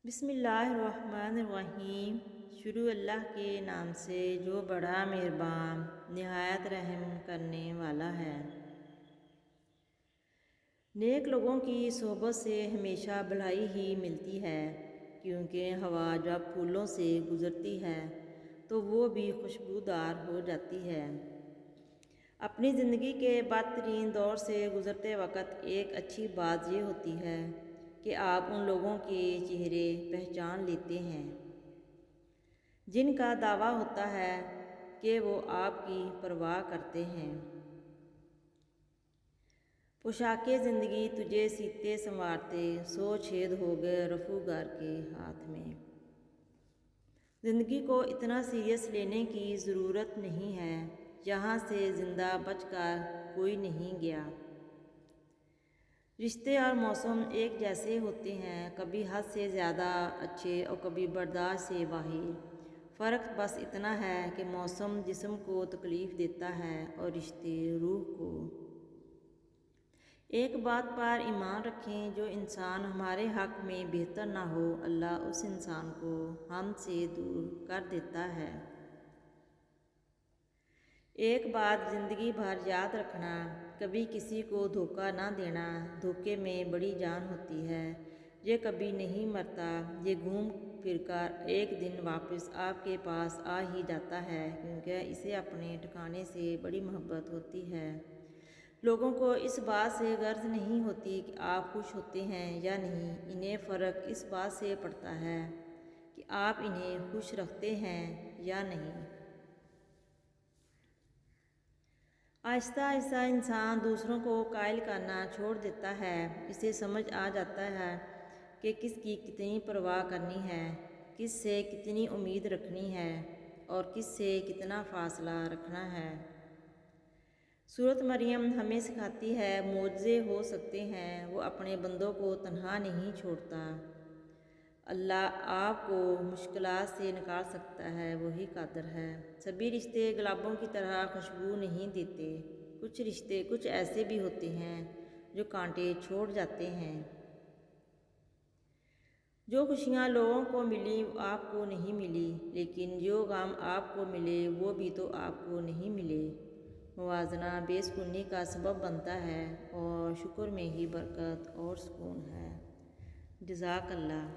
بسم اللہ الرحمن الرحیم۔ شروع اللہ کے نام سے جو بڑا مہربان نہایت رحم کرنے والا ہے۔ نیک لوگوں کی صحبت سے ہمیشہ بھلائی ہی ملتی ہے، کیونکہ ہوا جب پھولوں سے گزرتی ہے تو وہ بھی خوشبودار ہو جاتی ہے۔ اپنی زندگی کے بدترین دور سے گزرتے وقت ایک اچھی بات یہ ہوتی ہے کہ آپ ان لوگوں کے چہرے پہچان لیتے ہیں جن کا دعویٰ ہوتا ہے کہ وہ آپ کی پرواہ کرتے ہیں۔ پوشاک زندگی تجھے سیتے سنوارتے 100 چھید ہو گئے رفوگار کے ہاتھ میں۔ زندگی کو اتنا سیریس لینے کی ضرورت نہیں ہے، یہاں سے زندہ بچ کر کوئی نہیں گیا۔ رشتے اور موسم ایک جیسے ہوتے ہیں، کبھی حد سے زیادہ اچھے اور کبھی برداشت سے باہر۔ فرق بس اتنا ہے کہ موسم جسم کو تکلیف دیتا ہے اور رشتے روح کو۔ ایک بات پر ایمان رکھیں، جو انسان ہمارے حق میں بہتر نہ ہو، اللہ اس انسان کو ہم سے دور کر دیتا ہے۔ ایک بات زندگی بھر یاد رکھنا، کبھی کسی کو دھوکہ نہ دینا۔ دھوکے میں بڑی جان ہوتی ہے، یہ کبھی نہیں مرتا، یہ گھوم پھر کر ایک دن واپس آپ کے پاس آ ہی جاتا ہے، کیونکہ اسے اپنے ٹھکانے سے بڑی محبت ہوتی ہے۔ لوگوں کو اس بات سے غرض نہیں ہوتی کہ آپ خوش ہوتے ہیں یا نہیں، انہیں فرق اس بات سے پڑتا ہے کہ آپ انہیں خوش رکھتے ہیں یا نہیں۔ آہستہ آہستہ انسان دوسروں کو قائل کرنا چھوڑ دیتا ہے، اسے سمجھ آ جاتا ہے کہ کس کی کتنی پرواہ کرنی ہے، کس سے کتنی امید رکھنی ہے اور کس سے کتنا فاصلہ رکھنا ہے۔ سورۃ مریم ہمیں سکھاتی ہے، معجزے ہو سکتے ہیں، وہ اپنے بندوں کو تنہا نہیں چھوڑتا۔ اللہ آپ کو مشکلات سے نکال سکتا ہے، وہی قادر ہے۔ سبھی رشتے گلابوں کی طرح خوشبو نہیں دیتے، کچھ ایسے بھی ہوتے ہیں جو کانٹے چھوڑ جاتے ہیں۔ جو خوشیاں لوگوں کو ملی وہ آپ کو نہیں ملی، لیکن جو غم آپ کو ملے وہ بھی تو آپ کو نہیں ملے۔ موازنہ بے سکونی کا سبب بنتا ہے اور شکر میں ہی برکت اور سکون ہے۔ جزاک اللہ۔